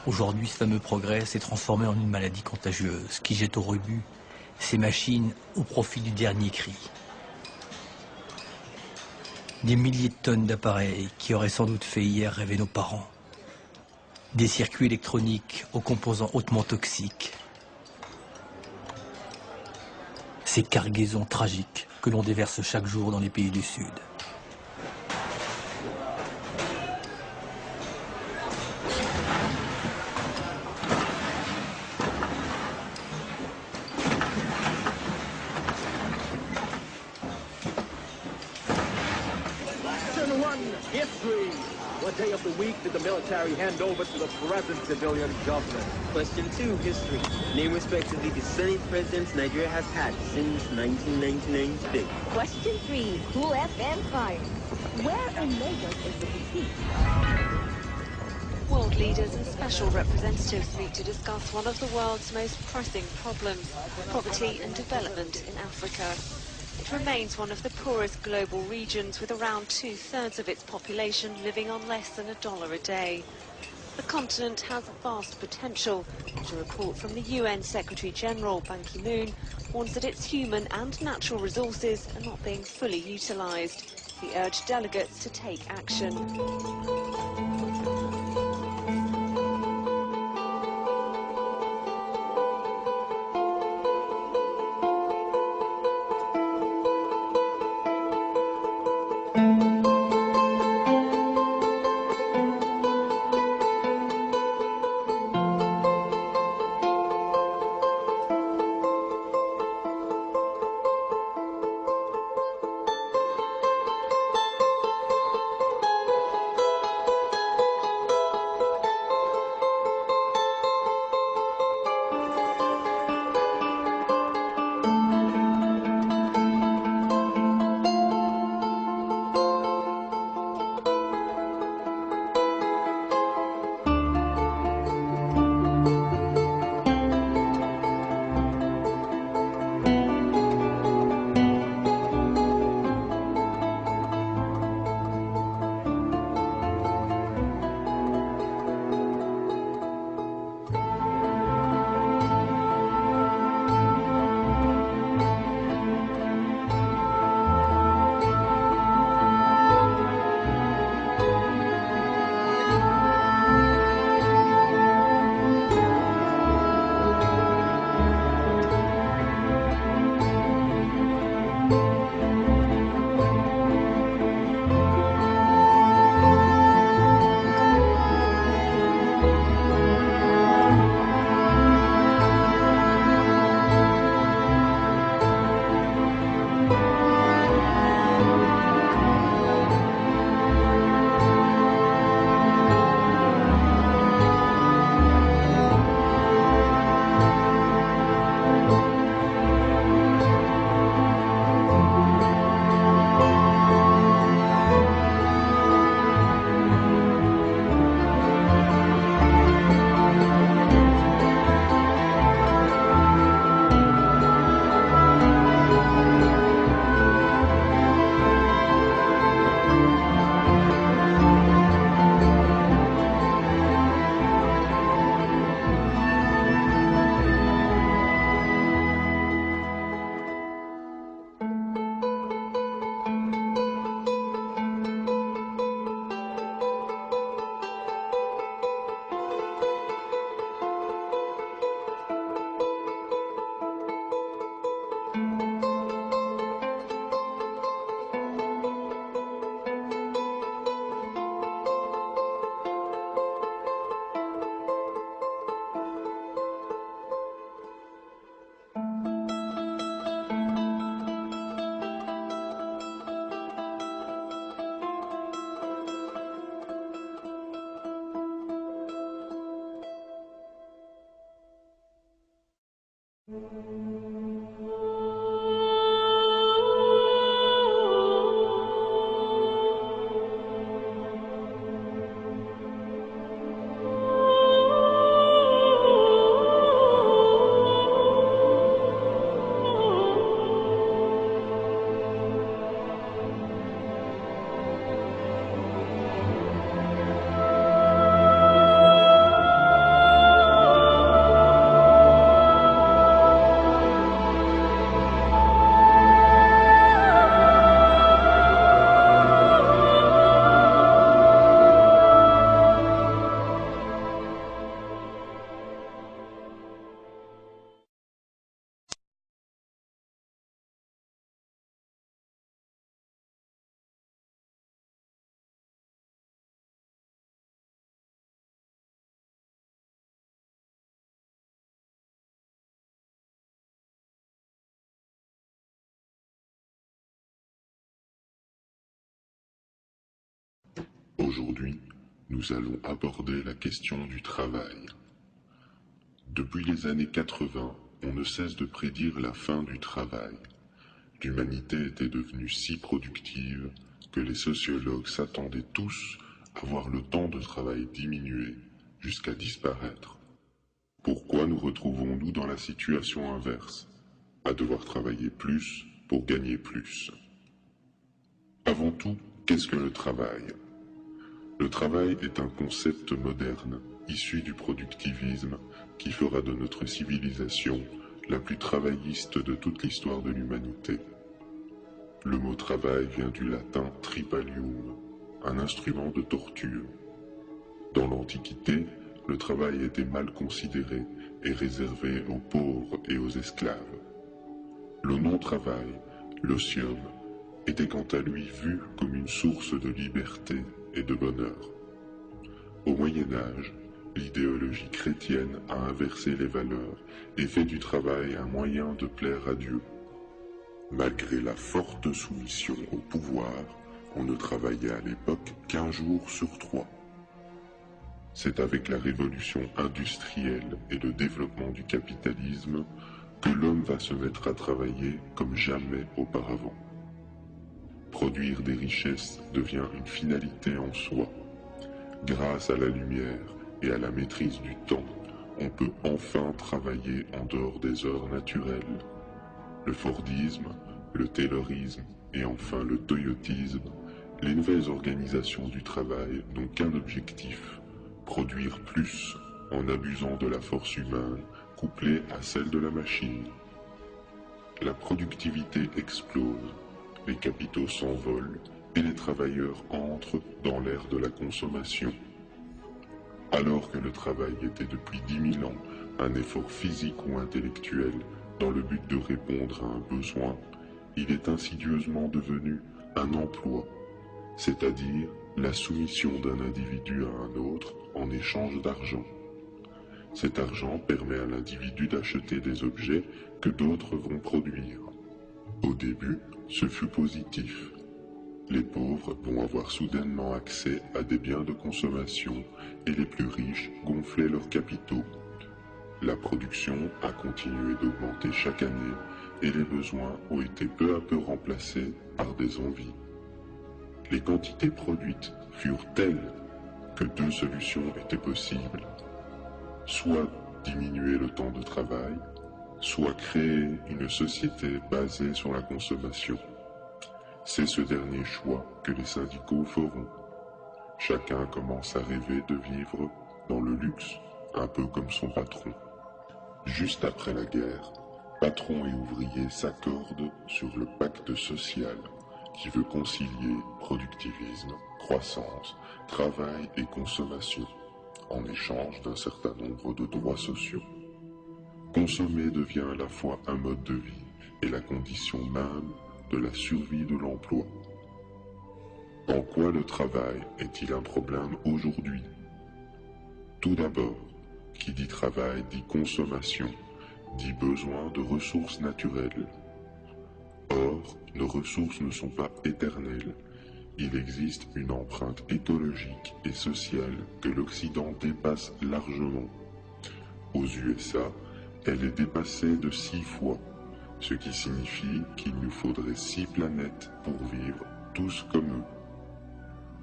Aujourd'hui, ce fameux progrès s'est transformé en une maladie contagieuse qui jette au rebut ces machines au profit du dernier cri. Des milliers de tonnes d'appareils qui auraient sans doute fait hier rêver nos parents. Des circuits électroniques aux composants hautement toxiques. Ces cargaisons tragiques que l'on déverse chaque jour dans les pays du Sud. History. What day of the week did the military hand over to the present civilian government? Question 2, history. Name respectively the Senate presidents Nigeria has had since 1999 today. Question 3, Cool FM Fire. Where in Lagos is the boutique? World leaders and special representatives meet to discuss one of the world's most pressing problems, poverty and development in Africa. It remains one of the poorest global regions, with around 2/3 of its population living on less than $1 a day. The continent has vast potential, but a report from the UN Secretary General Ban Ki-moon warns that its human and natural resources are not being fully utilised. He urged delegates to take action. Aujourd'hui, nous allons aborder la question du travail. Depuis les années 80, on ne cesse de prédire la fin du travail. L'humanité était devenue si productive que les sociologues s'attendaient tous à voir le temps de travail diminuer jusqu'à disparaître. Pourquoi nous retrouvons-nous dans la situation inverse, à devoir travailler plus pour gagner plus? Avant tout, qu'est-ce que le travail? Le travail est un concept moderne, issu du productivisme, qui fera de notre civilisation la plus travailliste de toute l'histoire de l'humanité. Le mot travail vient du latin tripalium, un instrument de torture. Dans l'Antiquité, le travail était mal considéré et réservé aux pauvres et aux esclaves. Le non-travail, l'osium, était quant à lui vu comme une source de liberté et de bonheur. Au Moyen-Âge, l'idéologie chrétienne a inversé les valeurs et fait du travail un moyen de plaire à Dieu. Malgré la forte soumission au pouvoir, on ne travaillait à l'époque qu'1 jour sur 3. C'est avec la révolution industrielle et le développement du capitalisme que l'homme va se mettre à travailler comme jamais auparavant. Produire des richesses devient une finalité en soi. Grâce à la lumière et à la maîtrise du temps, on peut enfin travailler en dehors des heures naturelles. Le Fordisme, le Taylorisme et enfin le Toyotisme, les nouvelles organisations du travail n'ont qu'un objectif, produire plus en abusant de la force humaine couplée à celle de la machine. La productivité explose, les capitaux s'envolent et les travailleurs entrent dans l'ère de la consommation. Alors que le travail était depuis 10 000 ans un effort physique ou intellectuel dans le but de répondre à un besoin, il est insidieusement devenu un emploi, c'est-à-dire la soumission d'un individu à un autre en échange d'argent. Cet argent permet à l'individu d'acheter des objets que d'autres vont produire. Au début, ce fut positif. Les pauvres vont avoir soudainement accès à des biens de consommation et les plus riches gonflaient leurs capitaux. La production a continué d'augmenter chaque année et les besoins ont été peu à peu remplacés par des envies. Les quantités produites furent telles que 2 solutions étaient possibles. Soit diminuer le temps de travail, soit créer une société basée sur la consommation. C'est ce dernier choix que les syndicaux feront. Chacun commence à rêver de vivre dans le luxe, un peu comme son patron. Juste après la guerre, patrons et ouvriers s'accordent sur le pacte social qui veut concilier productivisme, croissance, travail et consommation, en échange d'un certain nombre de droits sociaux. Consommer devient à la fois un mode de vie et la condition même de la survie de l'emploi. En quoi le travail est-il un problème aujourd'hui? Tout d'abord, qui dit travail dit consommation, dit besoin de ressources naturelles. Or, nos ressources ne sont pas éternelles. Il existe une empreinte écologique et sociale que l'Occident dépasse largement. Aux USA, elle est dépassée de 6 fois, ce qui signifie qu'il nous faudrait 6 planètes pour vivre tous comme eux.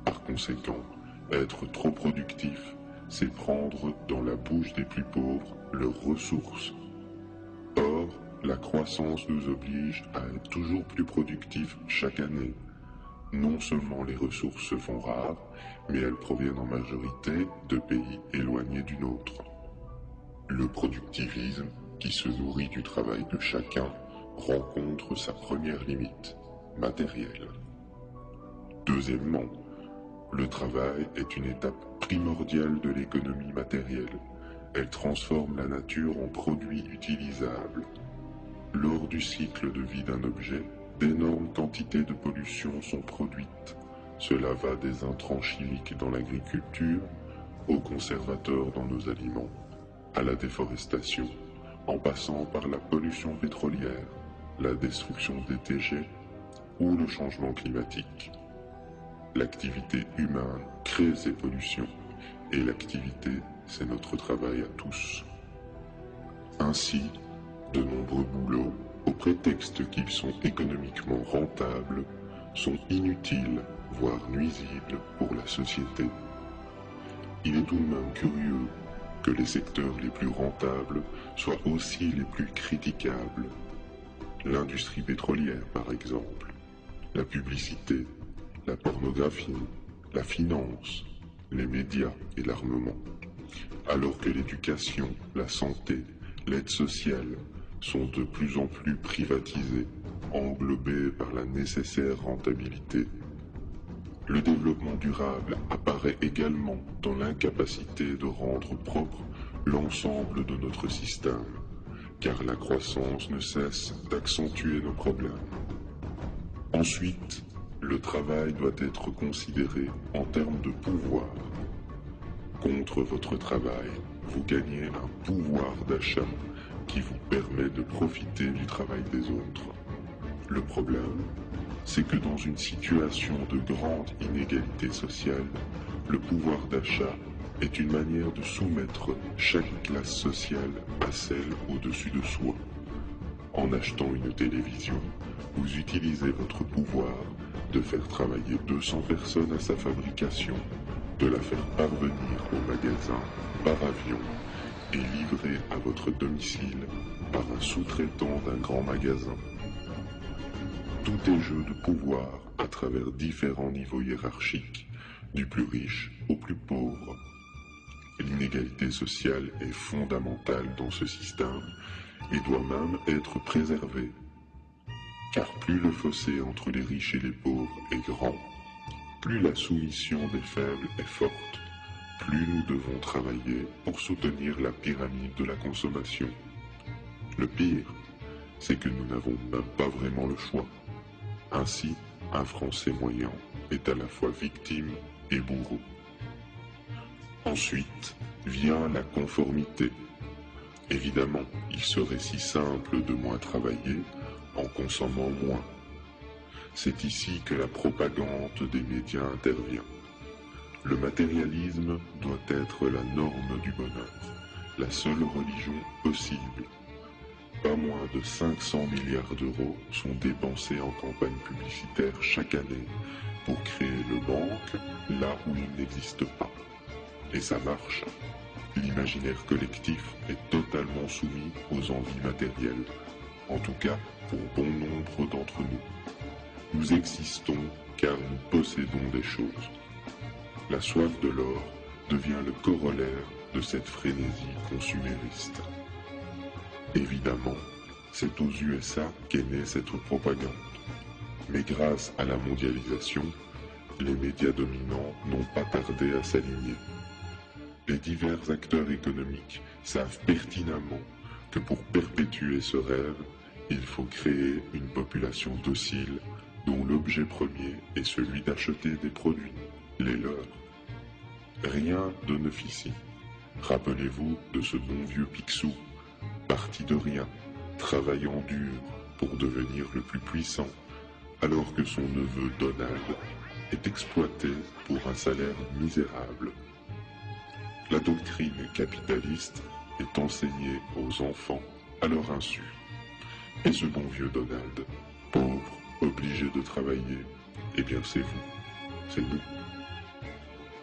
Par conséquent, être trop productif, c'est prendre dans la bouche des plus pauvres leurs ressources. Or, la croissance nous oblige à être toujours plus productifs chaque année. Non seulement les ressources se font rares, mais elles proviennent en majorité de pays éloignés du nôtre. Le productivisme, qui se nourrit du travail de chacun, rencontre sa première limite, matérielle. Deuxièmement, le travail est une étape primordiale de l'économie matérielle. Elle transforme la nature en produit utilisable. Lors du cycle de vie d'un objet, d'énormes quantités de pollution sont produites. Cela va des intrants chimiques dans l'agriculture, aux conservateurs dans nos aliments, à la déforestation, en passant par la pollution pétrolière, la destruction des déchets ou le changement climatique. l'activité humaine crée ces pollutions, et l'activité, c'est notre travail à tous. Ainsi, de nombreux boulots, au prétexte qu'ils sont économiquement rentables, sont inutiles, voire nuisibles pour la société. Il est tout de même curieux que les secteurs les plus rentables soient aussi les plus critiquables. L'industrie pétrolière, par exemple, la publicité, la pornographie, la finance, les médias et l'armement. Alors que l'éducation, la santé, l'aide sociale sont de plus en plus privatisées, englobées par la nécessaire rentabilité. Le développement durable apparaît également dans l'incapacité de rendre propre l'ensemble de notre système, car la croissance ne cesse d'accentuer nos problèmes. Ensuite, le travail doit être considéré en termes de pouvoir. Contre votre travail, vous gagnez un pouvoir d'achat qui vous permet de profiter du travail des autres. Le problème, c'est que dans une situation de grande inégalité sociale, le pouvoir d'achat est une manière de soumettre chaque classe sociale à celle au-dessus de soi. En achetant une télévision, vous utilisez votre pouvoir de faire travailler 200 personnes à sa fabrication, de la faire parvenir au magasin par avion et livrer à votre domicile par un sous-traitant d'un grand magasin. Tout est jeu de pouvoir à travers différents niveaux hiérarchiques, du plus riche au plus pauvre. L'inégalité sociale est fondamentale dans ce système et doit même être préservée. Car plus le fossé entre les riches et les pauvres est grand, plus la soumission des faibles est forte, plus nous devons travailler pour soutenir la pyramide de la consommation. Le pire, c'est que nous n'avons même pas vraiment le choix. Ainsi, un Français moyen est à la fois victime et bourreau. Ensuite vient la conformité. Évidemment, il serait si simple de moins travailler en consommant moins. C'est ici que la propagande des médias intervient. Le matérialisme doit être la norme du bonheur, la seule religion possible. Pas moins de 500 milliards d'euros sont dépensés en campagne publicitaire chaque année pour créer le manque là où il n'existe pas. Et ça marche. L'imaginaire collectif est totalement soumis aux envies matérielles, en tout cas pour bon nombre d'entre nous. Nous existons car nous possédons des choses. La soif de l'or devient le corollaire de cette frénésie consumériste. Évidemment, c'est aux USA qu'est née cette propagande. Mais grâce à la mondialisation, les médias dominants n'ont pas tardé à s'aligner. Les divers acteurs économiques savent pertinemment que pour perpétuer ce rêve, il faut créer une population docile dont l'objet premier est celui d'acheter des produits, les leurs. Rien de neuf ici. Rappelez-vous de ce bon vieux Picsou, parti de rien, travaillant dur pour devenir le plus puissant, alors que son neveu Donald est exploité pour un salaire misérable. La doctrine capitaliste est enseignée aux enfants à leur insu. Et ce bon vieux Donald, pauvre, obligé de travailler, eh bien c'est vous, c'est nous.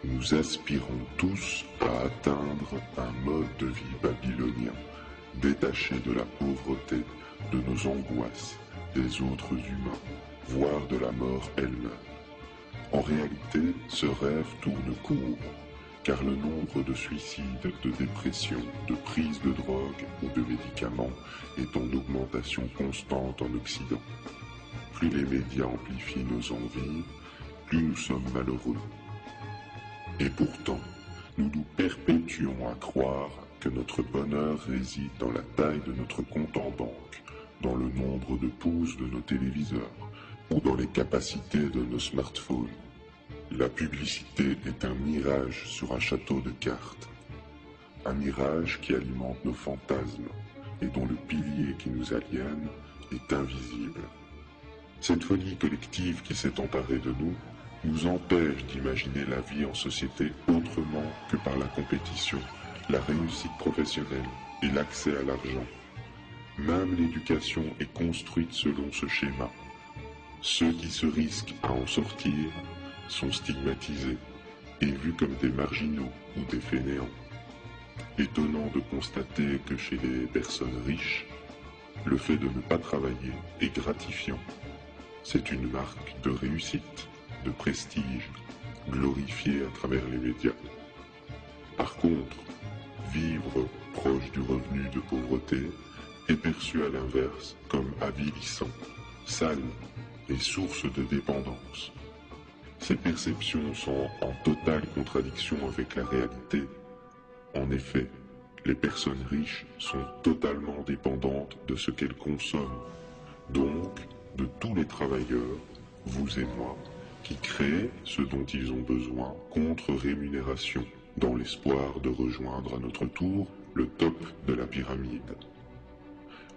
Nous aspirons tous à atteindre un mode de vie babylonien, détaché de la pauvreté, de nos angoisses, des autres humains, voire de la mort elle-même. En réalité, ce rêve tourne court, car le nombre de suicides, de dépressions, de prises de drogue ou de médicaments est en augmentation constante en Occident. Plus les médias amplifient nos envies, plus nous sommes malheureux. Et pourtant, nous nous perpétuons à croire que notre bonheur réside dans la taille de notre compte en banque, dans le nombre de pouces de nos téléviseurs ou dans les capacités de nos smartphones. La publicité est un mirage sur un château de cartes. Un mirage qui alimente nos fantasmes et dont le pilier qui nous aliène est invisible. Cette folie collective qui s'est emparée de nous nous empêche d'imaginer la vie en société autrement que par la compétition, la réussite professionnelle et l'accès à l'argent. Même l'éducation est construite selon ce schéma. Ceux qui se risquent à en sortir sont stigmatisés et vus comme des marginaux ou des fainéants. Étonnant de constater que chez les personnes riches, le fait de ne pas travailler est gratifiant. C'est une marque de réussite, de prestige, glorifiée à travers les médias. Par contre, vivre proche du revenu de pauvreté est perçu à l'inverse comme avilissant, sale et source de dépendance. Ces perceptions sont en totale contradiction avec la réalité. En effet, les personnes riches sont totalement dépendantes de ce qu'elles consomment, donc de tous les travailleurs, vous et moi, qui créent ce dont ils ont besoin contre rémunération, dans l'espoir de rejoindre à notre tour le top de la pyramide.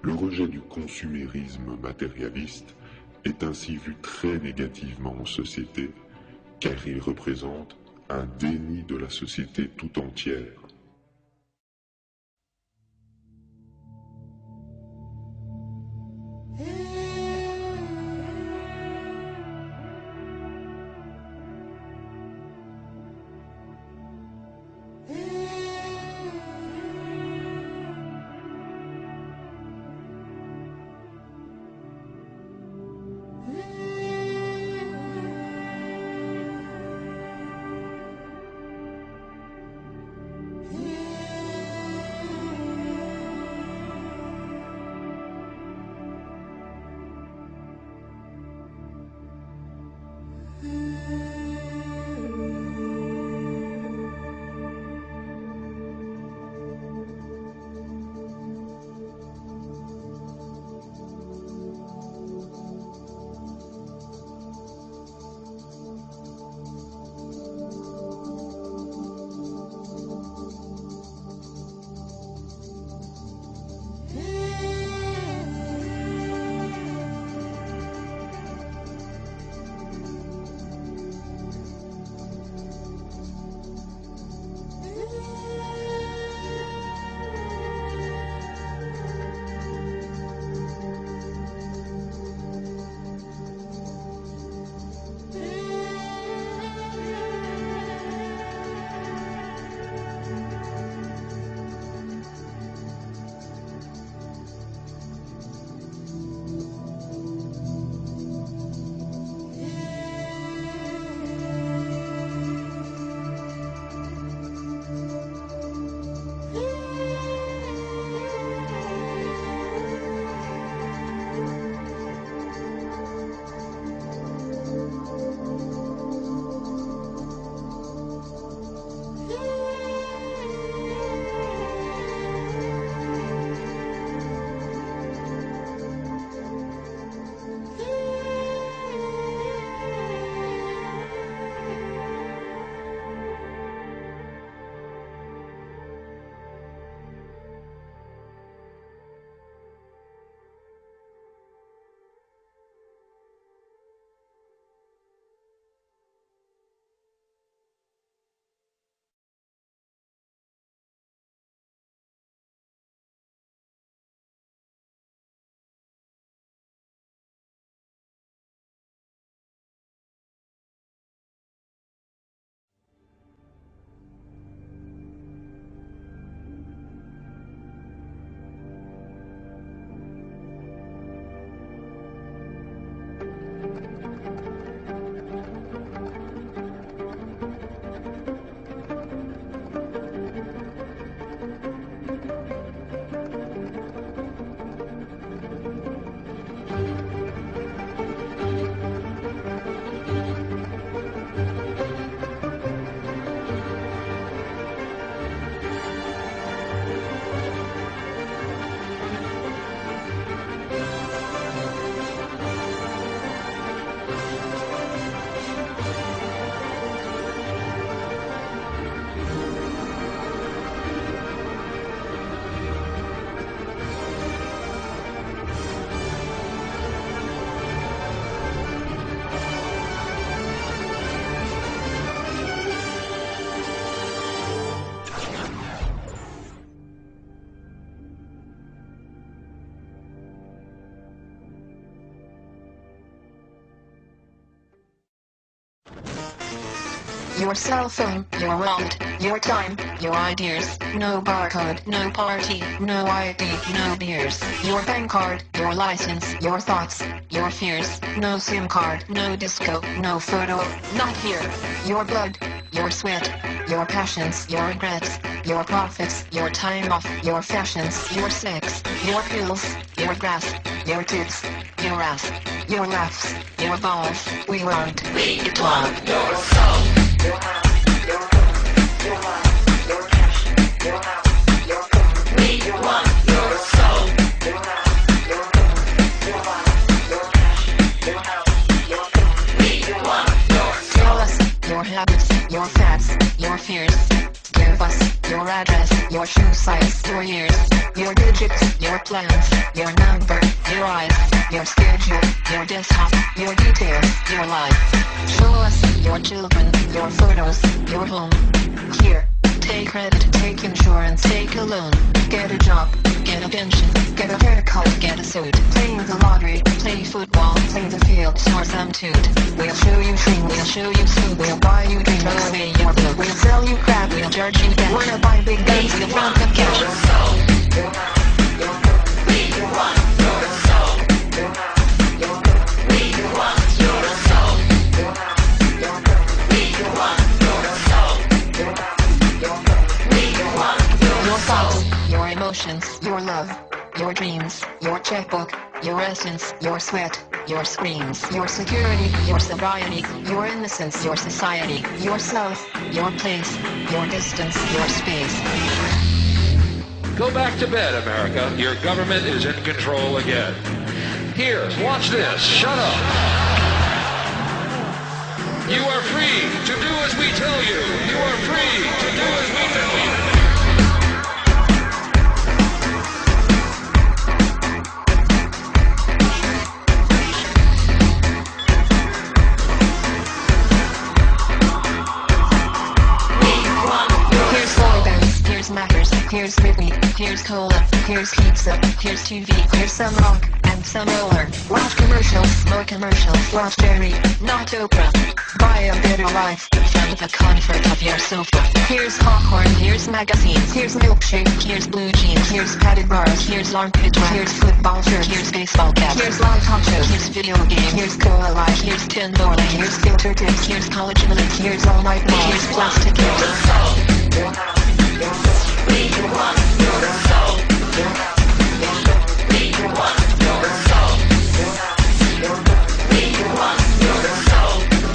Le rejet du consumérisme matérialiste est ainsi vu très négativement en société, car il représente un déni de la société tout entière. your cell phone, your wallet, your time, your ideas. No barcode, no party, no ID, no beers. Your bank card, your license, your thoughts, your fears. No SIM card, no disco, no photo, not here. Your blood, your sweat, your passions, your regrets, your profits, your time off, your fashions, your sex, your pills, your grass, your tits, your ass, your laughs, your balls. We want your soul. Your house, your home, your life, your cash, your house, your phone. We want your soul. Your house, your home, your life, your cash, your house, your phone. We want your soul. Tell us your habits, your fads, your fears. Give us your address, your shoe size, your years, your digits, your plans, your number, your eyes, your schedule, your desktop, your details, your life. Show us your children, your photos, your home. Here, take credit, take insurance, take a loan. Get a job, get a pension, get a haircut, get a suit. Playing the lottery, play football, play the field, snore some toot. We'll show you things, we'll show you food, we'll buy you drinks, throw away your blood. We'll sell you crap, we'll charge you back. Wanna buy big guns, we'll want the cash. Your soul, your house, your home. We want your soul. Your house, your home. We want your soul. Your house, your home. We want your soul. Your house, your home. We want your thoughts, your emotions, your love, your dreams, your checkbook, your essence, your sweat, your screams, your security, your sobriety, your innocence, your society, yourself, your place, your distance, your space. Go back to bed, America. Your government is in control again. Here, watch this. Shut up. You are free to do as we tell you. You are free to do as we tell you. Here's Britney, here's cola, here's pizza, here's TV, here's some rock, and some roller. Watch commercials, more commercials, watch Jerry, not Oprah. Buy a better life, from the comfort of your sofa. Here's popcorn, here's magazines, here's milkshake, here's blue jeans, here's padded bars, here's armpit wax, here's football shirt, here's baseball cap, here's live talk shows, here's video games, here's Cola Life, here's tin bowling, here's filter tips, here's college minutes, here's all night long, here's plastic hips. Your soul, your house, your soul. We want your soul. Your house, your home. We want your soul. Your house, your home. We want your soul.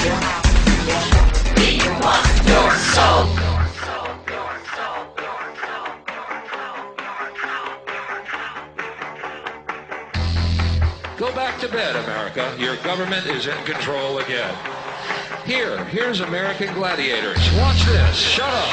Your house, your home. We want your soul. Go back to bed, America. Your government is in control again. Here's American Gladiators. Watch this. Shut up.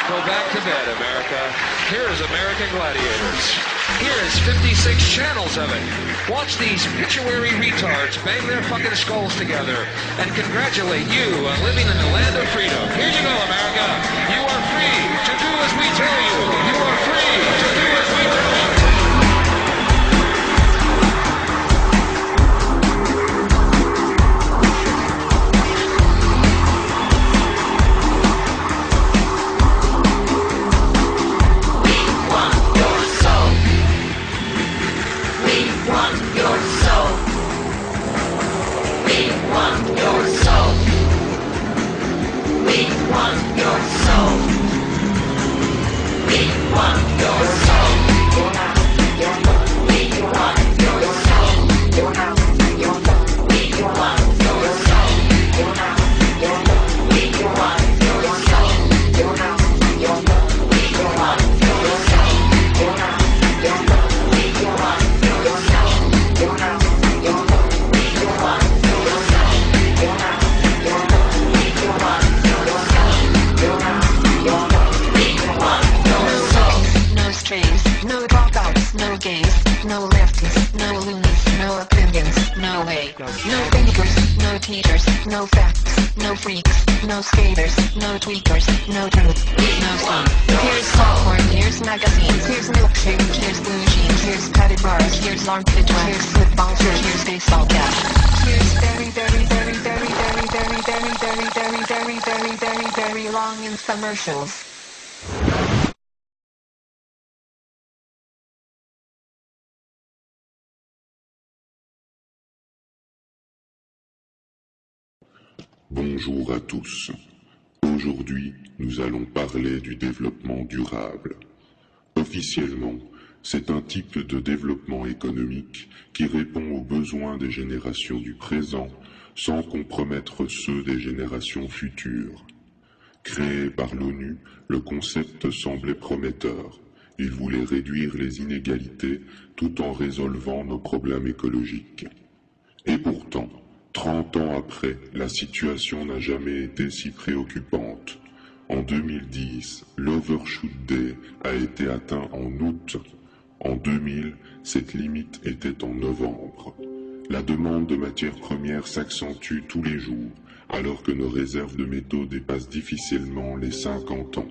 Go back to bed, America. Here is American Gladiators. Here is 56 channels of it. Watch these pituitary retards bang their fucking skulls together and congratulate you on living in the land of freedom. Here you go, America. You are free to do as we tell you. You are free to do as we tell you. No lefties, no loonies, no opinions, no way. No thinkers, no teachers, no facts, no freaks, no skaters, no tweakers, no truth, no sun. Here's popcorn, here's magazines, here's milkshake, here's blue jeans, here's padded bars, here's armpit wax, here's football shirt, here's baseball cap. Here's very, very, very, very, very, very very, very, very, very, very, very, very, very long infomercials. Bonjour à tous. Aujourd'hui, nous allons parler du développement durable. Officiellement, c'est un type de développement économique qui répond aux besoins des générations du présent sans compromettre ceux des générations futures. Créé par l'ONU, le concept semblait prometteur. Il voulait réduire les inégalités tout en résolvant nos problèmes écologiques. Et pourtant, 30 ans après, la situation n'a jamais été si préoccupante. En 2010, l'Overshoot Day a été atteint en août. En 2000, cette limite était en novembre. La demande de matières premières s'accentue tous les jours, alors que nos réserves de métaux dépassent difficilement les 50 ans.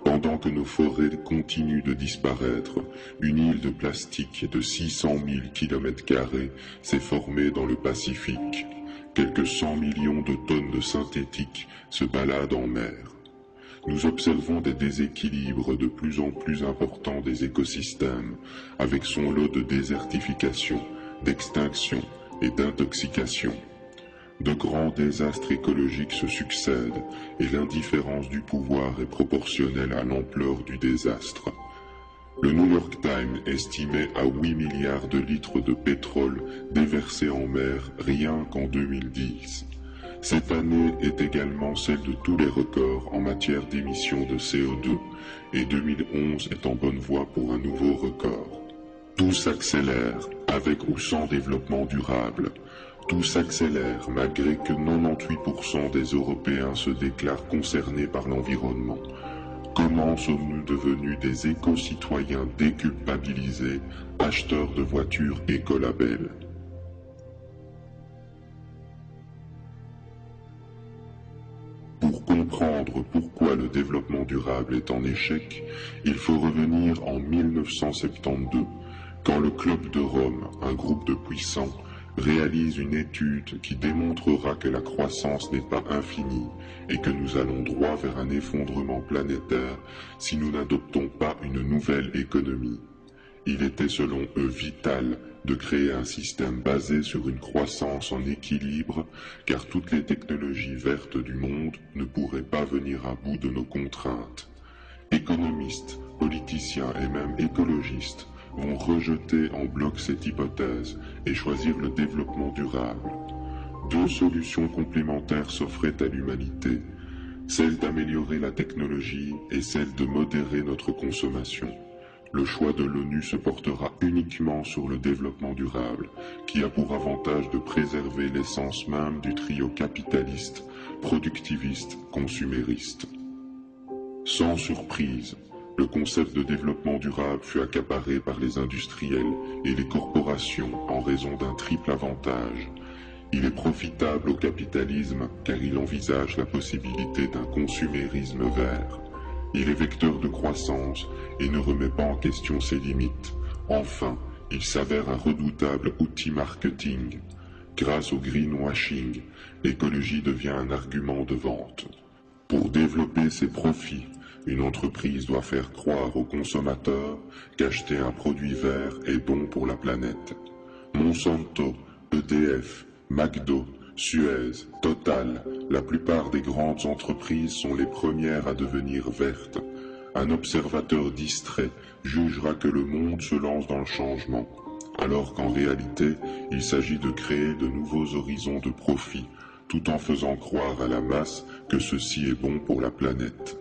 Pendant que nos forêts continuent de disparaître, une île de plastique de 600 000 km² s'est formée dans le Pacifique. Quelques 100 millions de tonnes de synthétique se baladent en mer. Nous observons des déséquilibres de plus en plus importants des écosystèmes, avec son lot de désertification, d'extinction et d'intoxication. De grands désastres écologiques se succèdent et l'indifférence du pouvoir est proportionnelle à l'ampleur du désastre. Le New York Times estimait à 8 milliards de litres de pétrole déversés en mer rien qu'en 2010. Cette année est également celle de tous les records en matière d'émissions de CO2 et 2011 est en bonne voie pour un nouveau record. Tout s'accélère, avec ou sans développement durable. Tout s'accélère malgré que 98% des Européens se déclarent concernés par l'environnement. Comment sommes-nous devenus des éco-citoyens déculpabilisés, acheteurs de voitures écolabels? Pour comprendre pourquoi le développement durable est en échec, il faut revenir en 1972, quand le Club de Rome, un groupe de puissants, réalise une étude qui démontrera que la croissance n'est pas infinie et que nous allons droit vers un effondrement planétaire si nous n'adoptons pas une nouvelle économie. Il était selon eux vital de créer un système basé sur une croissance en équilibre, car toutes les technologies vertes du monde ne pourraient pas venir à bout de nos contraintes. Économistes, politiciens et même écologistes vont rejeter en bloc cette hypothèse et choisir le développement durable. Deux solutions complémentaires s'offraient à l'humanité, celle d'améliorer la technologie et celle de modérer notre consommation. Le choix de l'ONU se portera uniquement sur le développement durable, qui a pour avantage de préserver l'essence même du trio capitaliste, productiviste, consumériste. Sans surprise, le concept de développement durable fut accaparé par les industriels et les corporations en raison d'un triple avantage. Il est profitable au capitalisme car il envisage la possibilité d'un consumérisme vert. Il est vecteur de croissance et ne remet pas en question ses limites. Enfin, il s'avère un redoutable outil marketing. Grâce au greenwashing, l'écologie devient un argument de vente. Pour développer ses profits, une entreprise doit faire croire aux consommateurs qu'acheter un produit vert est bon pour la planète. Monsanto, EDF, McDo, Suez, Total, la plupart des grandes entreprises sont les premières à devenir vertes. Un observateur distrait jugera que le monde se lance dans le changement, alors qu'en réalité, il s'agit de créer de nouveaux horizons de profit, tout en faisant croire à la masse que ceci est bon pour la planète.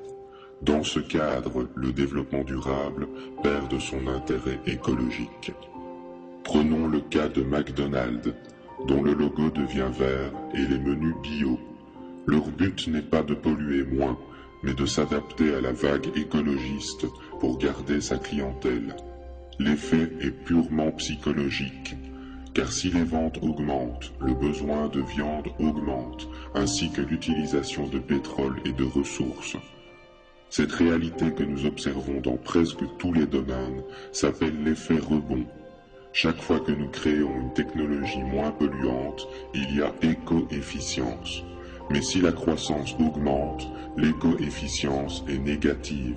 Dans ce cadre, le développement durable perd de son intérêt écologique. Prenons le cas de McDonald's, dont le logo devient vert et les menus bio. Leur but n'est pas de polluer moins, mais de s'adapter à la vague écologiste pour garder sa clientèle. L'effet est purement psychologique, car si les ventes augmentent, le besoin de viande augmente, ainsi que l'utilisation de pétrole et de ressources. Cette réalité que nous observons dans presque tous les domaines s'appelle l'effet rebond. Chaque fois que nous créons une technologie moins polluante, il y a éco-efficience. Mais si la croissance augmente, l'éco-efficience est négative.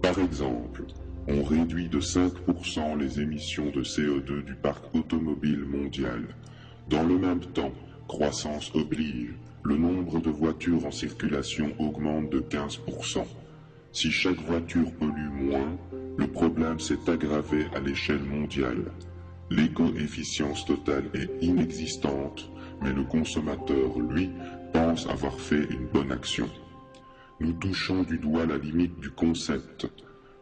Par exemple, on réduit de 5% les émissions de CO2 du parc automobile mondial. Dans le même temps, croissance oblige, le nombre de voitures en circulation augmente de 15%. Si chaque voiture pollue moins, le problème s'est aggravé à l'échelle mondiale. L'éco-efficience totale est inexistante, mais le consommateur, lui, pense avoir fait une bonne action. Nous touchons du doigt la limite du concept.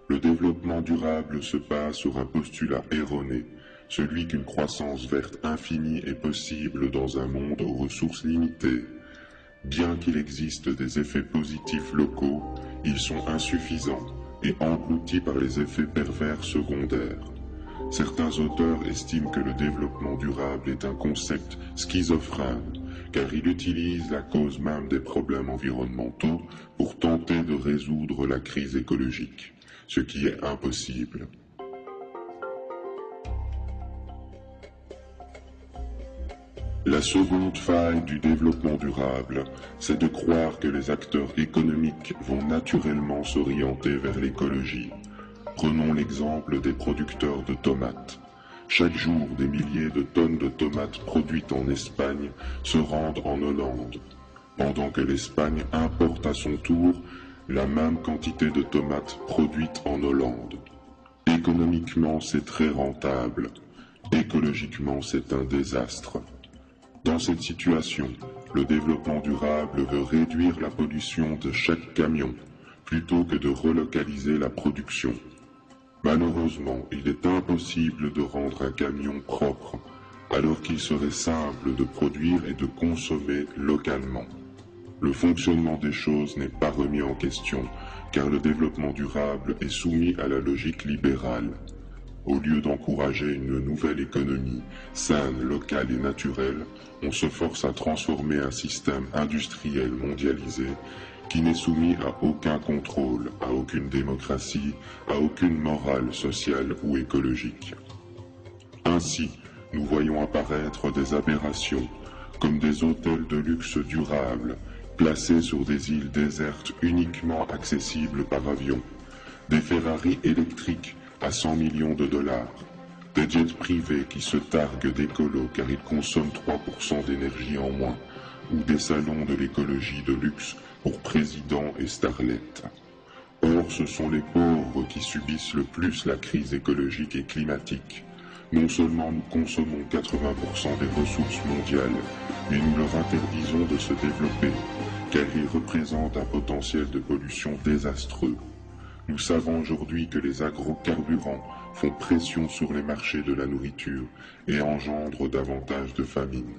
Le développement durable se base sur un postulat erroné, celui qu'une croissance verte infinie est possible dans un monde aux ressources limitées. Bien qu'il existe des effets positifs locaux, ils sont insuffisants et engloutis par les effets pervers secondaires. Certains auteurs estiment que le développement durable est un concept schizophrène, car il utilise la cause même des problèmes environnementaux pour tenter de résoudre la crise écologique, ce qui est impossible. La seconde faille du développement durable, c'est de croire que les acteurs économiques vont naturellement s'orienter vers l'écologie. Prenons l'exemple des producteurs de tomates. Chaque jour, des milliers de tonnes de tomates produites en Espagne se rendent en Hollande, pendant que l'Espagne importe à son tour la même quantité de tomates produites en Hollande. Économiquement, c'est très rentable. Écologiquement, c'est un désastre. Dans cette situation, le développement durable veut réduire la pollution de chaque camion, plutôt que de relocaliser la production. Malheureusement, il est impossible de rendre un camion propre, alors qu'il serait simple de produire et de consommer localement. Le fonctionnement des choses n'est pas remis en question, car le développement durable est soumis à la logique libérale. Au lieu d'encourager une nouvelle économie saine, locale et naturelle, on se force à transformer un système industriel mondialisé qui n'est soumis à aucun contrôle, à aucune démocratie, à aucune morale sociale ou écologique. Ainsi, nous voyons apparaître des aberrations, comme des hôtels de luxe durables, placés sur des îles désertes uniquement accessibles par avion, des Ferrari électriques à 100 millions de dollars, des jets privés qui se targuent d'écolo car ils consomment 3% d'énergie en moins, ou des salons de l'écologie de luxe pour présidents et starlettes. Or, ce sont les pauvres qui subissent le plus la crise écologique et climatique. Non seulement nous consommons 80% des ressources mondiales, mais nous leur interdisons de se développer, car ils représentent un potentiel de pollution désastreux. Nous savons aujourd'hui que les agrocarburants font pression sur les marchés de la nourriture et engendrent davantage de famine.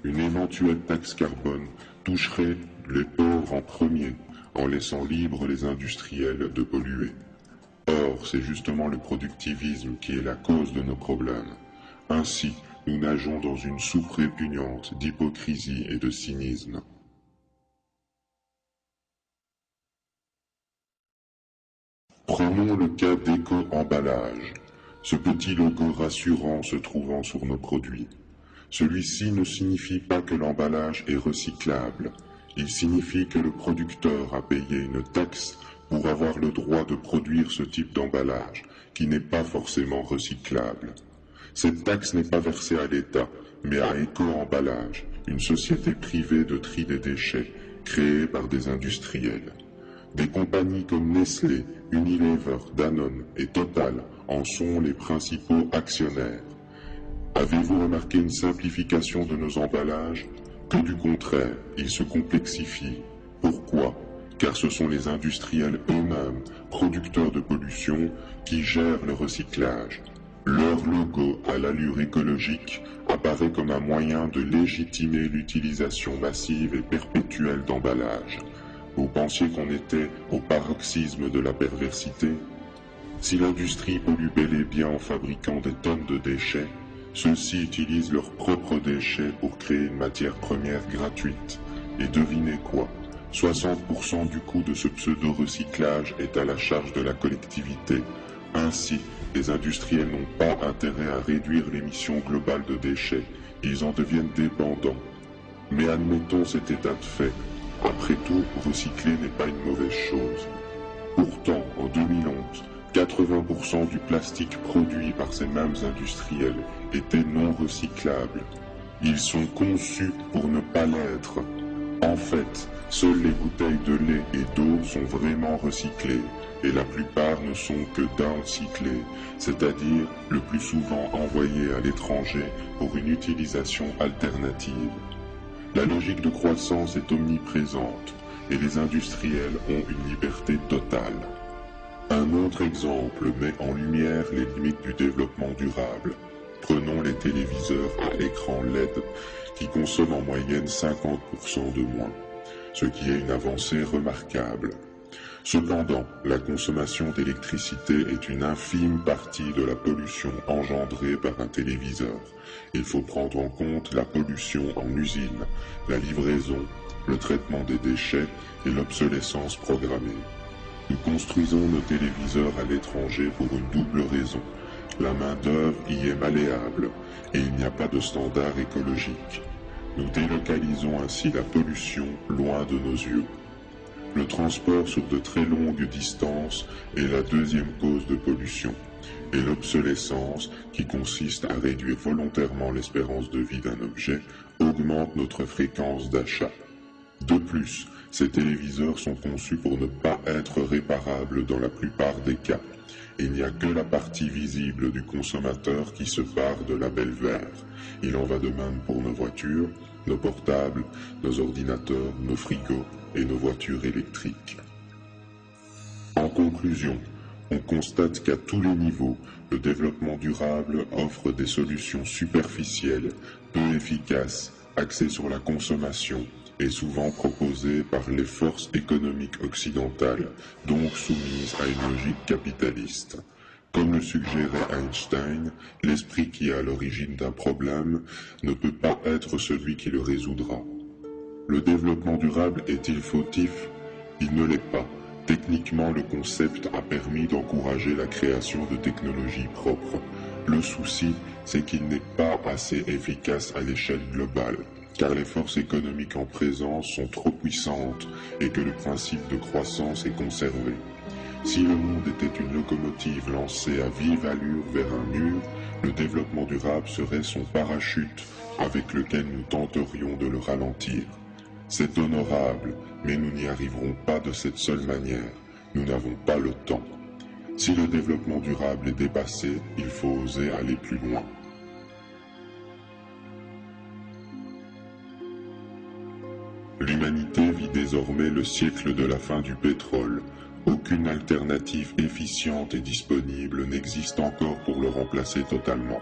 Une éventuelle taxe carbone toucherait les pauvres en premier, en laissant libres les industriels de polluer. Or, c'est justement le productivisme qui est la cause de nos problèmes. Ainsi, nous nageons dans une soupe répugnante d'hypocrisie et de cynisme. Prenons le cas d'éco-emballage, ce petit logo rassurant se trouvant sur nos produits. Celui-ci ne signifie pas que l'emballage est recyclable, il signifie que le producteur a payé une taxe pour avoir le droit de produire ce type d'emballage, qui n'est pas forcément recyclable. Cette taxe n'est pas versée à l'État, mais à Éco-Emballage, une société privée de tri des déchets, créée par des industriels. Des compagnies comme Nestlé, Unilever, Danone et Total en sont les principaux actionnaires. Avez-vous remarqué une simplification de nos emballages? Que du contraire, ils se complexifient. Pourquoi? Car ce sont les industriels eux-mêmes, producteurs de pollution, qui gèrent le recyclage. Leur logo, à l'allure écologique, apparaît comme un moyen de légitimer l'utilisation massive et perpétuelle d'emballages. Vous pensiez qu'on était au paroxysme de la perversité? Si l'industrie pollue bel et bien en fabriquant des tonnes de déchets, ceux-ci utilisent leurs propres déchets pour créer une matière première gratuite. Et devinez quoi? 60% du coût de ce pseudo-recyclage est à la charge de la collectivité. Ainsi, les industriels n'ont pas intérêt à réduire l'émission globale de déchets. Ils en deviennent dépendants. Mais admettons cet état de fait. Après tout, recycler n'est pas une mauvaise chose. Pourtant, en 2011, 80% du plastique produit par ces mêmes industriels était non recyclable. Ils sont conçus pour ne pas l'être. En fait, seules les bouteilles de lait et d'eau sont vraiment recyclées, et la plupart ne sont que downcyclées, c'est-à-dire le plus souvent envoyées à l'étranger pour une utilisation alternative. La logique de croissance est omniprésente, et les industriels ont une liberté totale. Un autre exemple met en lumière les limites du développement durable. Prenons les téléviseurs à écran LED qui consomment en moyenne 50% de moins, ce qui est une avancée remarquable. Cependant, la consommation d'électricité est une infime partie de la pollution engendrée par un téléviseur. Il faut prendre en compte la pollution en usine, la livraison, le traitement des déchets et l'obsolescence programmée. Nous construisons nos téléviseurs à l'étranger pour une double raison. La main-d'œuvre y est malléable et il n'y a pas de standard écologique. Nous délocalisons ainsi la pollution loin de nos yeux. Le transport sur de très longues distances est la deuxième cause de pollution, et l'obsolescence, qui consiste à réduire volontairement l'espérance de vie d'un objet, augmente notre fréquence d'achat. De plus, ces téléviseurs sont conçus pour ne pas être réparables dans la plupart des cas. Il n'y a que la partie visible du consommateur qui se pare de label vert. Il en va de même pour nos voitures, nos portables, nos ordinateurs, nos frigos et nos voitures électriques. En conclusion, on constate qu'à tous les niveaux, le développement durable offre des solutions superficielles, peu efficaces, axées sur la consommation et souvent proposées par les forces économiques occidentales, donc soumises à une logique capitaliste. Comme le suggérait Einstein, l'esprit qui est à l'origine d'un problème ne peut pas être celui qui le résoudra. Le développement durable est-il fautif? Il ne l'est pas. Techniquement, le concept a permis d'encourager la création de technologies propres. Le souci, c'est qu'il n'est pas assez efficace à l'échelle globale, car les forces économiques en présence sont trop puissantes et que le principe de croissance est conservé. Si le monde était une locomotive lancée à vive allure vers un mur, le développement durable serait son parachute avec lequel nous tenterions de le ralentir. C'est honorable, mais nous n'y arriverons pas de cette seule manière. Nous n'avons pas le temps. Si le développement durable est dépassé, il faut oser aller plus loin. L'humanité vit désormais le siècle de la fin du pétrole. Aucune alternative efficiente et disponible n'existe encore pour le remplacer totalement.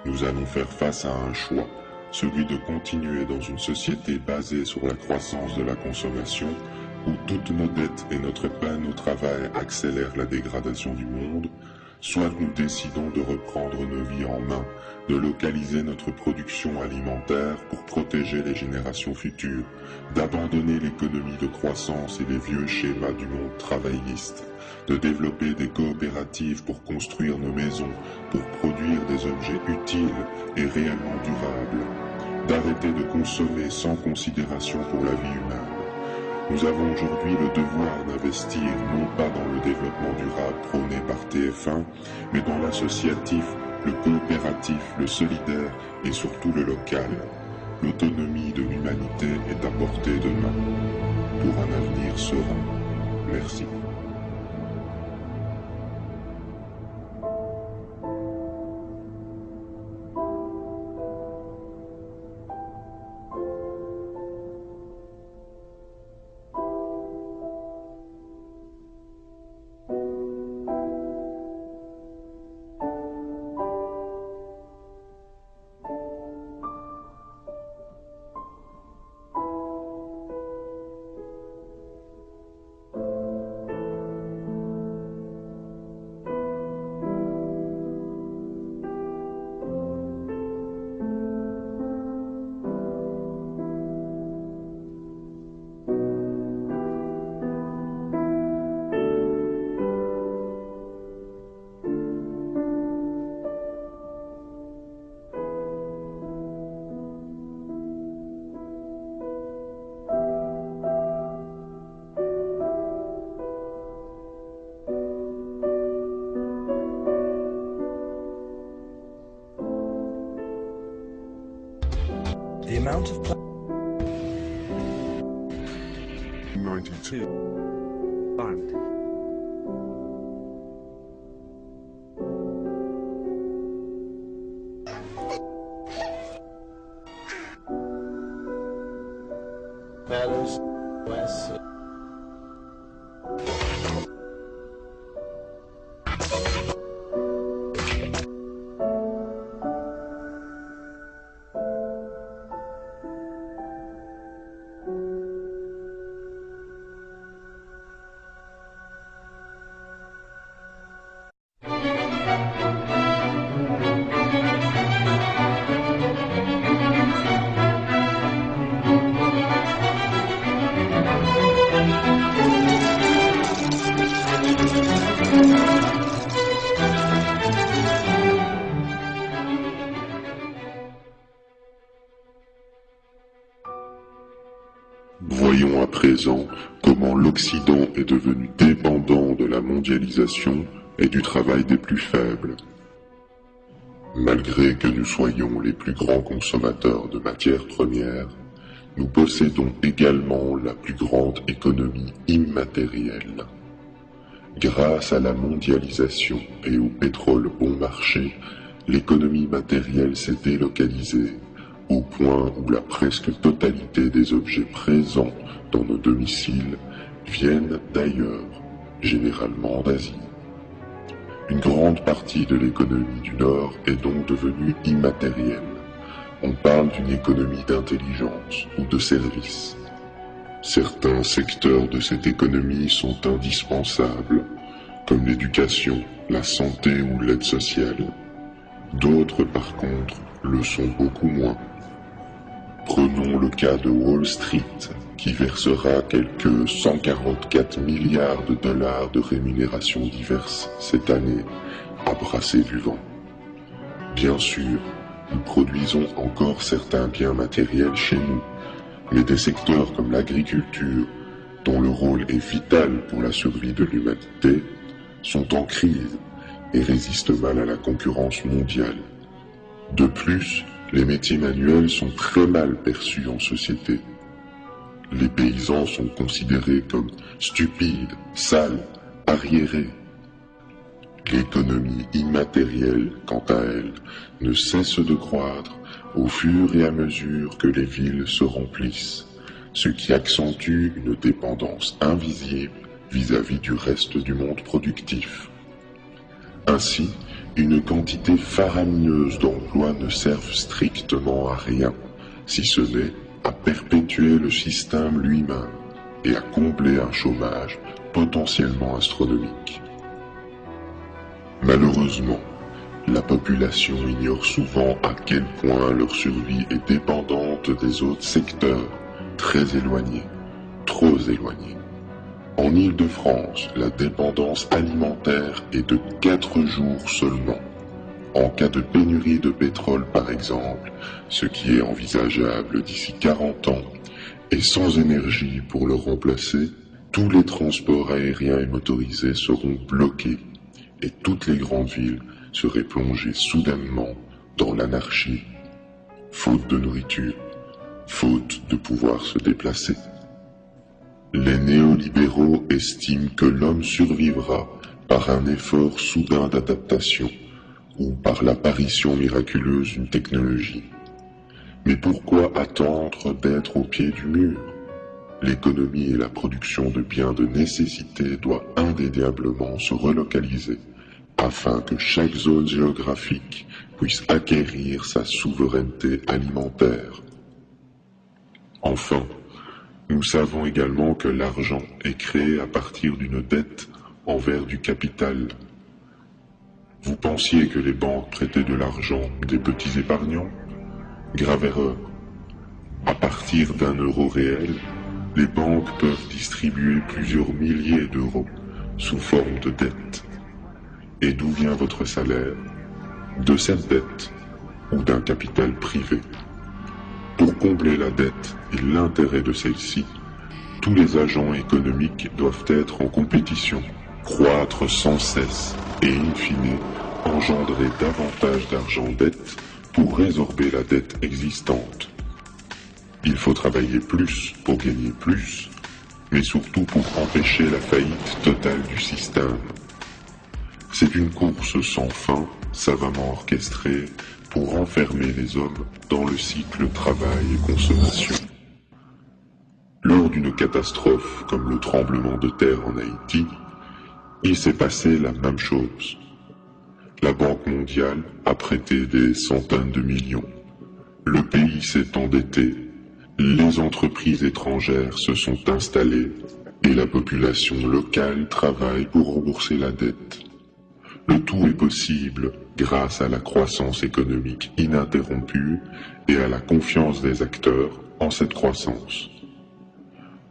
Nous allons faire face à un choix, celui de continuer dans une société basée sur la croissance de la consommation, où toutes nos dettes et notre peine au travail accélèrent la dégradation du monde, soit nous décidons de reprendre nos vies en main, de localiser notre production alimentaire pour protéger les générations futures, d'abandonner l'économie de croissance et les vieux schémas du monde travailliste, de développer des coopératives pour construire nos maisons, pour produire des objets utiles et réellement durables, d'arrêter de consommer sans considération pour la vie humaine. Nous avons aujourd'hui le devoir d'investir non pas dans le développement durable prôné par TF1, mais dans l'associatif, le coopératif, le solidaire et surtout le local. L'autonomie de l'humanité est à portée de main pour un avenir serein. Merci. amount of 92. armed. Matters West. Voyons à présent comment l'Occident est devenu dépendant de la mondialisation et du travail des plus faibles. Malgré que nous soyons les plus grands consommateurs de matières premières, nous possédons également la plus grande économie immatérielle. Grâce à la mondialisation et au pétrole bon marché, l'économie matérielle s'est délocalisée, au point où la presque totalité des objets présents dans nos domiciles viennent d'ailleurs, généralement d'Asie. Une grande partie de l'économie du Nord est donc devenue immatérielle. On parle d'une économie d'intelligence ou de services. Certains secteurs de cette économie sont indispensables, comme l'éducation, la santé ou l'aide sociale. D'autres, par contre, le sont beaucoup moins. Prenons le cas de Wall Street, qui versera quelques 144 milliards de dollars de rémunérations diverses cette année, à brasser du vent. Bien sûr, nous produisons encore certains biens matériels chez nous, mais des secteurs comme l'agriculture, dont le rôle est vital pour la survie de l'humanité, sont en crise et résistent mal à la concurrence mondiale. De plus, les métiers manuels sont très mal perçus en société. Les paysans sont considérés comme stupides, sales, arriérés. L'économie immatérielle, quant à elle, ne cesse de croître au fur et à mesure que les villes se remplissent, ce qui accentue une dépendance invisible vis-à-vis du reste du monde productif. Ainsi, une quantité faramineuse d'emplois ne servent strictement à rien, si ce n'est à perpétuer le système lui-même et à combler un chômage potentiellement astronomique. Malheureusement, la population ignore souvent à quel point leur survie est dépendante des autres secteurs, très éloignés, trop éloignés. En Île-de-France, la dépendance alimentaire est de 4 jours seulement. En cas de pénurie de pétrole par exemple, ce qui est envisageable d'ici 40 ans, et sans énergie pour le remplacer, tous les transports aériens et motorisés seront bloqués et toutes les grandes villes seraient plongées soudainement dans l'anarchie, faute de nourriture, faute de pouvoir se déplacer. Les néolibéraux estiment que l'homme survivra par un effort soudain d'adaptation ou par l'apparition miraculeuse d'une technologie. Mais pourquoi attendre d'être au pied du mur? L'économie et la production de biens de nécessité doivent indéniablement se relocaliser afin que chaque zone géographique puisse acquérir sa souveraineté alimentaire. Enfin, nous savons également que l'argent est créé à partir d'une dette envers du capital. Vous pensiez que les banques prêtaient de l'argent des petits épargnants? Grave erreur. À partir d'un euro réel, les banques peuvent distribuer plusieurs milliers d'euros sous forme de dette. Et d'où vient votre salaire? De cette dette ou d'un capital privé. Pour combler la dette et l'intérêt de celle-ci, tous les agents économiques doivent être en compétition, croître sans cesse et in fine engendrer davantage d'argent dette pour résorber la dette existante. Il faut travailler plus pour gagner plus, mais surtout pour empêcher la faillite totale du système. C'est une course sans fin, savamment orchestrée, pour enfermer les hommes dans le cycle travail et consommation. Lors d'une catastrophe comme le tremblement de terre en Haïti, il s'est passé la même chose. La Banque mondiale a prêté des centaines de millions. Le pays s'est endetté, les entreprises étrangères se sont installées et la population locale travaille pour rembourser la dette. Le tout est possible grâce à la croissance économique ininterrompue et à la confiance des acteurs en cette croissance.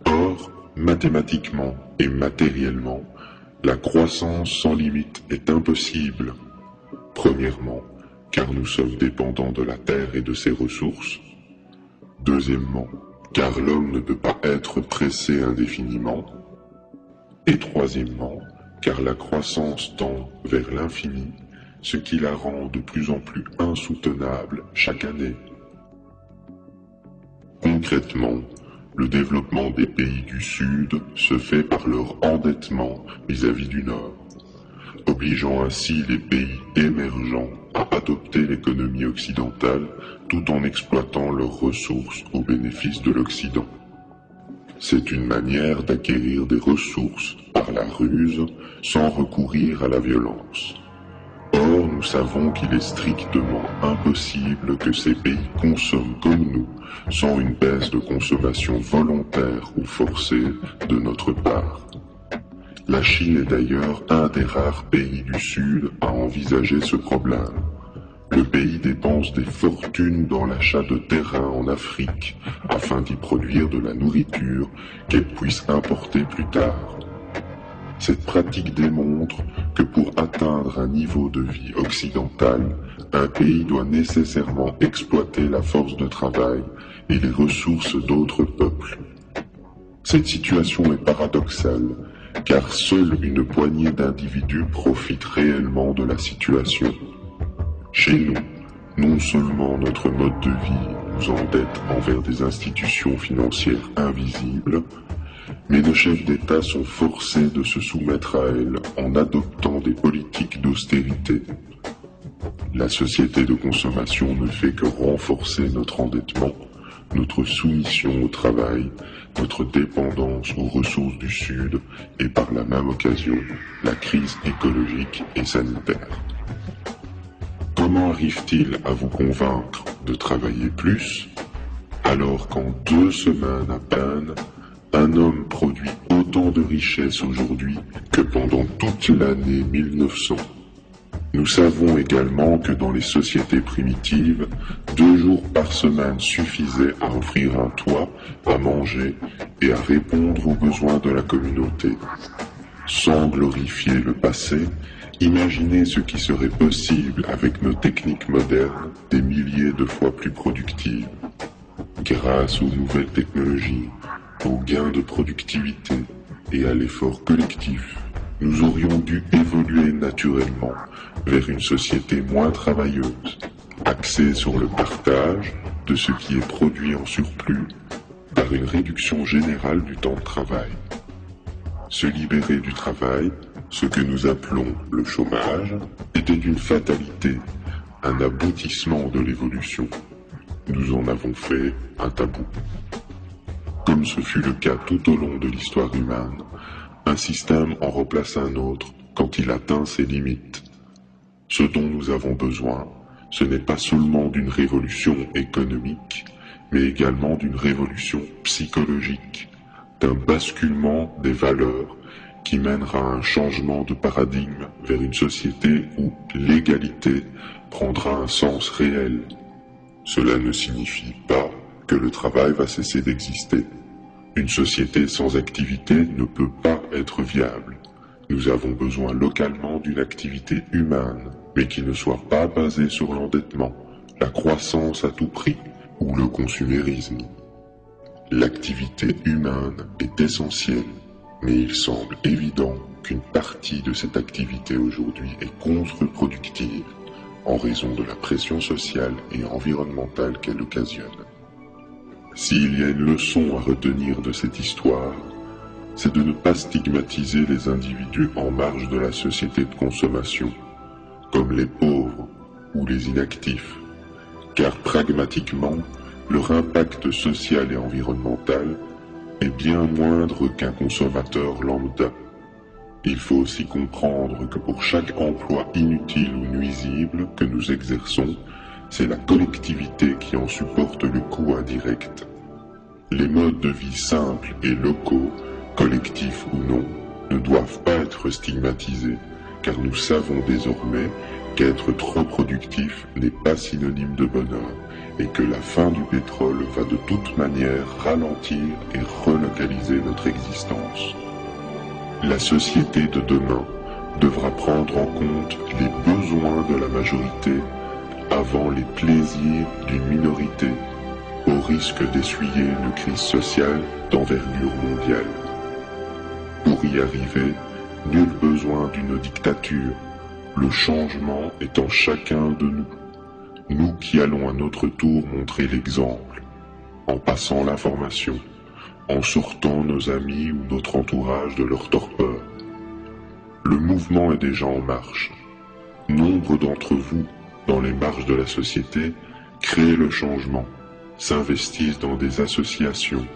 Or, mathématiquement et matériellement, la croissance sans limite est impossible. Premièrement, car nous sommes dépendants de la Terre et de ses ressources. Deuxièmement, car l'homme ne peut pas être pressé indéfiniment. Et troisièmement, car la croissance tend vers l'infini, ce qui la rend de plus en plus insoutenable chaque année. Concrètement, le développement des pays du Sud se fait par leur endettement vis-à-vis du Nord, obligeant ainsi les pays émergents à adopter l'économie occidentale tout en exploitant leurs ressources au bénéfice de l'Occident. C'est une manière d'acquérir des ressources par la ruse sans recourir à la violence. Or, nous savons qu'il est strictement impossible que ces pays consomment comme nous, sans une baisse de consommation volontaire ou forcée de notre part. La Chine est d'ailleurs un des rares pays du Sud à envisager ce problème. Le pays dépense des fortunes dans l'achat de terrains en Afrique, afin d'y produire de la nourriture qu'elle puisse importer plus tard. Cette pratique démontre que pour atteindre un niveau de vie occidental, un pays doit nécessairement exploiter la force de travail et les ressources d'autres peuples. Cette situation est paradoxale, car seule une poignée d'individus profite réellement de la situation. Chez nous, non seulement notre mode de vie nous endette envers des institutions financières invisibles, mais nos chefs d'État sont forcés de se soumettre à elles en adoptant des politiques d'austérité. La société de consommation ne fait que renforcer notre endettement, notre soumission au travail, notre dépendance aux ressources du Sud et par la même occasion, la crise écologique et sanitaire. Comment arrive-t-il à vous convaincre de travailler plus, alors qu'en 2 semaines à peine, un homme produit autant de richesses aujourd'hui que pendant toute l'année 1900. Nous savons également que dans les sociétés primitives, 2 jours par semaine suffisaient à offrir un toit, à manger et à répondre aux besoins de la communauté. Sans glorifier le passé, imaginez ce qui serait possible avec nos techniques modernes des milliers de fois plus productives. Grâce aux nouvelles technologies, aux gains de productivité et à l'effort collectif, nous aurions dû évoluer naturellement vers une société moins travailleuse, axée sur le partage de ce qui est produit en surplus par une réduction générale du temps de travail. Se libérer du travail, ce que nous appelons le chômage, était une fatalité, un aboutissement de l'évolution. Nous en avons fait un tabou. Comme ce fut le cas tout au long de l'histoire humaine, un système en remplace un autre quand il atteint ses limites. Ce dont nous avons besoin, ce n'est pas seulement d'une révolution économique, mais également d'une révolution psychologique, d'un basculement des valeurs qui mènera à un changement de paradigme vers une société où l'égalité prendra un sens réel. Cela ne signifie pas que le travail va cesser d'exister. Une société sans activité ne peut pas être viable. Nous avons besoin localement d'une activité humaine, mais qui ne soit pas basée sur l'endettement, la croissance à tout prix ou le consumérisme. L'activité humaine est essentielle, mais il semble évident qu'une partie de cette activité aujourd'hui est contre-productive en raison de la pression sociale et environnementale qu'elle occasionne. S'il y a une leçon à retenir de cette histoire, c'est de ne pas stigmatiser les individus en marge de la société de consommation, comme les pauvres ou les inactifs, car pragmatiquement, leur impact social et environnemental est bien moindre qu'un consommateur lambda. Il faut aussi comprendre que pour chaque emploi inutile ou nuisible que nous exerçons, c'est la collectivité qui en supporte le coût indirect. Les modes de vie simples et locaux, collectifs ou non, ne doivent pas être stigmatisés, car nous savons désormais qu'être trop productif n'est pas synonyme de bonheur, et que la fin du pétrole va de toute manière ralentir et relocaliser notre existence. La société de demain devra prendre en compte les besoins de la majorité avant les plaisirs d'une minorité, au risque d'essuyer une crise sociale d'envergure mondiale. Pour y arriver, nul besoin d'une dictature, le changement est en chacun de nous. Nous qui allons à notre tour montrer l'exemple, en passant l'information, en sortant nos amis ou notre entourage de leur torpeur. Le mouvement est déjà en marche. Nombre d'entre vous, dans les marges de la société, créent le changement, s'investissent dans des associations,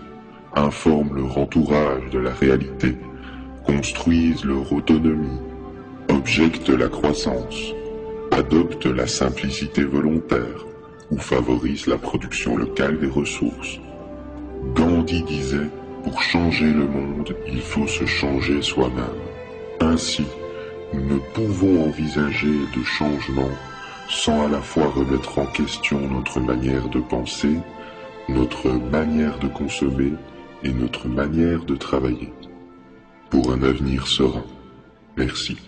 informent leur entourage de la réalité, construisent leur autonomie, objectent la croissance, adoptent la simplicité volontaire ou favorisent la production locale des ressources. Gandhi disait « Pour changer le monde, il faut se changer soi-même ». Ainsi, nous ne pouvons envisager de changement sans à la fois remettre en question notre manière de penser, notre manière de consommer et notre manière de travailler. Pour un avenir serein. Merci.